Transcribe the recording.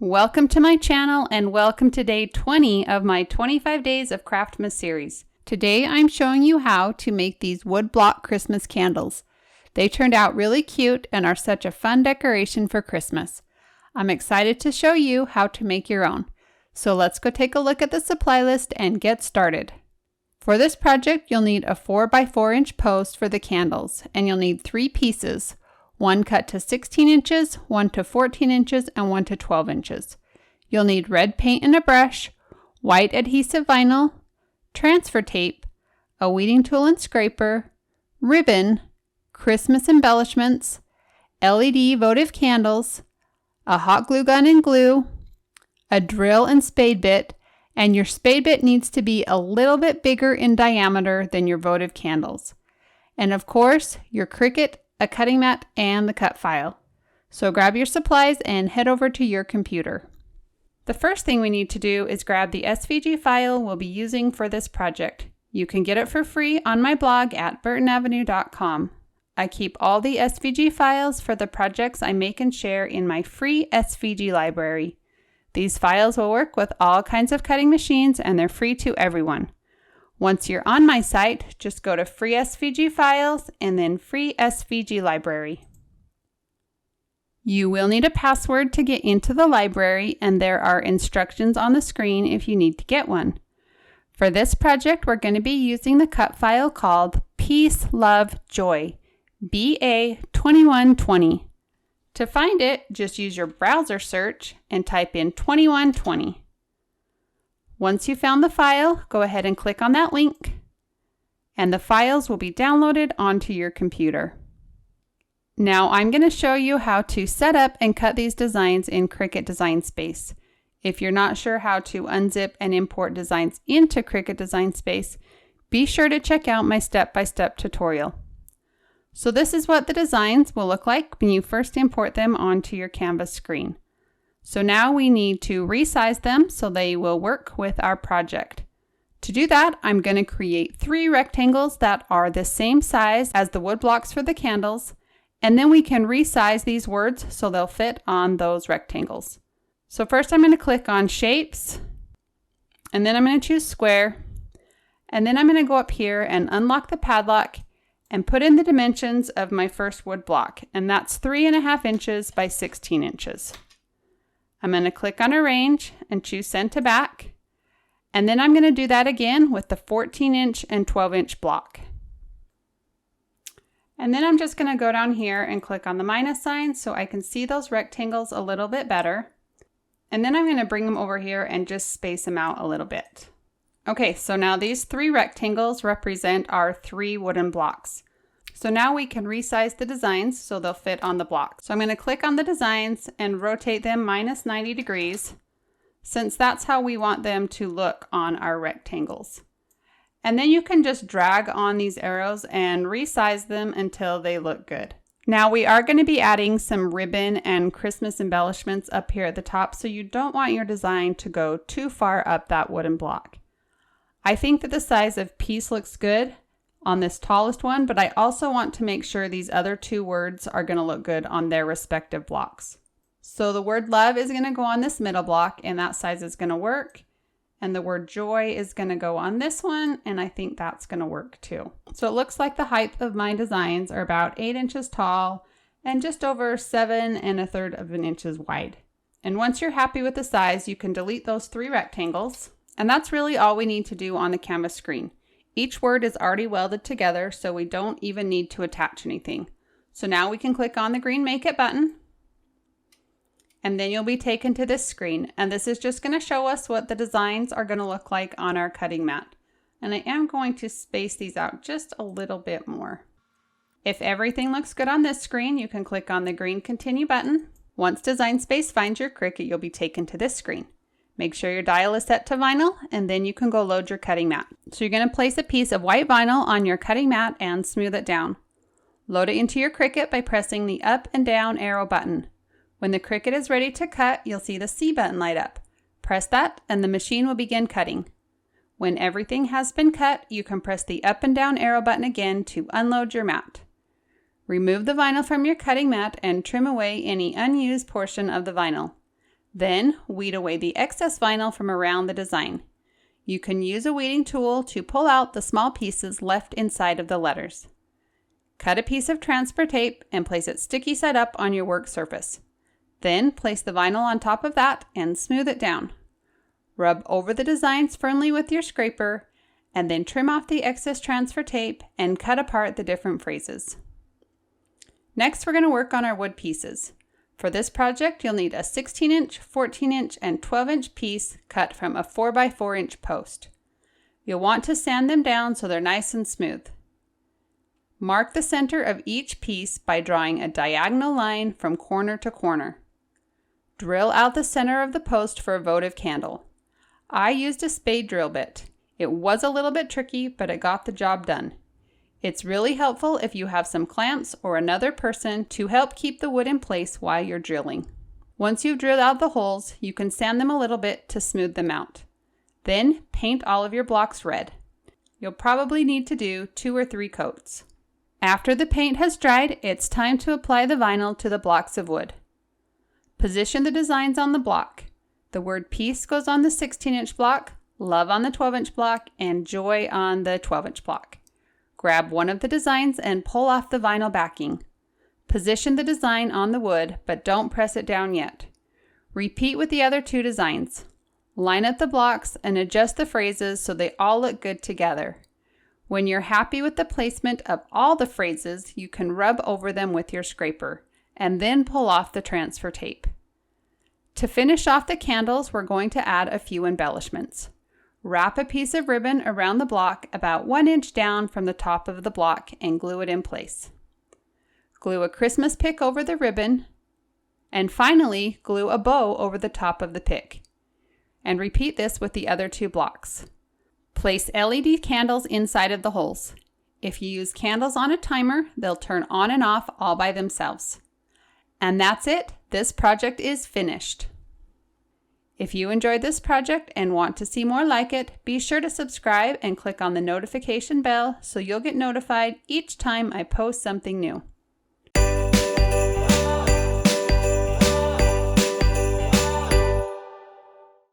Welcome to my channel and welcome to day 20 of my 25 Days of Craftmas series. Today I'm showing you how to make these wood block Christmas candles. They turned out really cute and are such a fun decoration for Christmas. I'm excited to show you how to make your own. So let's go take a look at the supply list and get started. For this project you'll need a 4x4 inch post for the candles and you'll need 3 pieces. One cut to 16 inches, one to 14 inches, and one to 12 inches. You'll need red paint and a brush, white adhesive vinyl, transfer tape, a weeding tool and scraper, ribbon, Christmas embellishments, LED votive candles, a hot glue gun and glue, a drill and spade bit, and your spade bit needs to be a little bit bigger in diameter than your votive candles. And of course, your Cricut, a cutting mat, and the cut file. So grab your supplies and head over to your computer. The first thing we need to do is grab the SVG file we'll be using for this project. You can get it for free on my blog at burtonavenue.com. I keep all the SVG files for the projects I make and share in my free SVG library. These files will work with all kinds of cutting machines and they're free to everyone. Once you're on my site, just go to Free SVG Files and then Free SVG Library. You will need a password to get into the library, and there are instructions on the screen if you need to get one. For this project, we're going to be using the cut file called Peace, Love, Joy, BA1816. To find it, just use your browser search and type in 2120. Once you found the file, go ahead and click on that link, and the files will be downloaded onto your computer. Now I'm going to show you how to set up and cut these designs in Cricut Design Space. If you're not sure how to unzip and import designs into Cricut Design Space, be sure to check out my step-by-step tutorial. So this is what the designs will look like when you first import them onto your Canvas screen. So now we need to resize them so they will work with our project. To do that, I'm going to create 3 rectangles that are the same size as the wood blocks for the candles, and then we can resize these words so they'll fit on those rectangles. So first I'm going to click on Shapes, and then I'm going to choose Square, and then I'm going to go up here and unlock the padlock and put in the dimensions of my first wood block, and that's 3.5 inches by 16 inches. I'm going to click on Arrange and choose Send to Back. And then I'm going to do that again with the 14-inch and 12-inch block. And then I'm just going to go down here and click on the minus sign so I can see those rectangles a little bit better. And then I'm going to bring them over here and just space them out a little bit. Okay, so now these 3 rectangles represent our 3 wooden blocks. So now we can resize the designs so they'll fit on the block. So I'm going to click on the designs and rotate them minus 90 degrees, since that's how we want them to look on our rectangles. And then you can just drag on these arrows and resize them until they look good. Now we are going to be adding some ribbon and Christmas embellishments up here at the top, so you don't want your design to go too far up that wooden block. I think that the size of Peace looks good on this tallest one, but I also want to make sure these other 2 words are going to look good on their respective blocks. So the word love is going to go on this middle block and that size is going to work. And the word joy is going to go on this one, and I think that's going to work too. So it looks like the height of my designs are about 8 inches tall and just over 7 1/3 inches wide. And once you're happy with the size, you can delete those 3 rectangles. And that's really all we need to do on the Canvas screen. Each word is already welded together, so we don't even need to attach anything. So now we can click on the green Make It button, and then you'll be taken to this screen. And this is just going to show us what the designs are going to look like on our cutting mat. And I am going to space these out just a little bit more. If everything looks good on this screen, you can click on the green Continue button. Once Design Space finds your Cricut, you'll be taken to this screen. Make sure your dial is set to vinyl, and then you can go load your cutting mat. So you're going to place a piece of white vinyl on your cutting mat and smooth it down. Load it into your Cricut by pressing the up and down arrow button. When the Cricut is ready to cut, you'll see the C button light up. Press that and the machine will begin cutting. When everything has been cut, you can press the up and down arrow button again to unload your mat. Remove the vinyl from your cutting mat and trim away any unused portion of the vinyl. Then weed away the excess vinyl from around the design. You can use a weeding tool to pull out the small pieces left inside of the letters. Cut a piece of transfer tape and place it sticky side up on your work surface. Then place the vinyl on top of that and smooth it down. Rub over the designs firmly with your scraper and then trim off the excess transfer tape and cut apart the different phrases. Next, we're going to work on our wood pieces. For this project, you'll need a 16-inch, 14-inch, and 12-inch piece cut from a 4x4-inch post. You'll want to sand them down so they're nice and smooth. Mark the center of each piece by drawing a diagonal line from corner to corner. Drill out the center of the post for a votive candle. I used a spade drill bit. It was a little bit tricky, but it got the job done. It's really helpful if you have some clamps or another person to help keep the wood in place while you're drilling. Once you've drilled out the holes, you can sand them a little bit to smooth them out. Then paint all of your blocks red. You'll probably need to do 2 or 3 coats. After the paint has dried, it's time to apply the vinyl to the blocks of wood. Position the designs on the block. The word peace goes on the 16-inch block, love on the 12-inch block, and joy on the 12-inch block. Grab one of the designs and pull off the vinyl backing. Position the design on the wood, but don't press it down yet. Repeat with the other 2 designs. Line up the blocks and adjust the phrases so they all look good together. When you're happy with the placement of all the phrases, you can rub over them with your scraper and then pull off the transfer tape. To finish off the candles, we're going to add a few embellishments. Wrap a piece of ribbon around the block about 1 inch down from the top of the block and glue it in place. Glue a Christmas pick over the ribbon, and finally glue a bow over the top of the pick. And repeat this with the other 2 blocks. Place LED candles inside of the holes. If you use candles on a timer, they'll turn on and off all by themselves. And that's it. This project is finished. If you enjoyed this project and want to see more like it, be sure to subscribe and click on the notification bell so you'll get notified each time I post something new.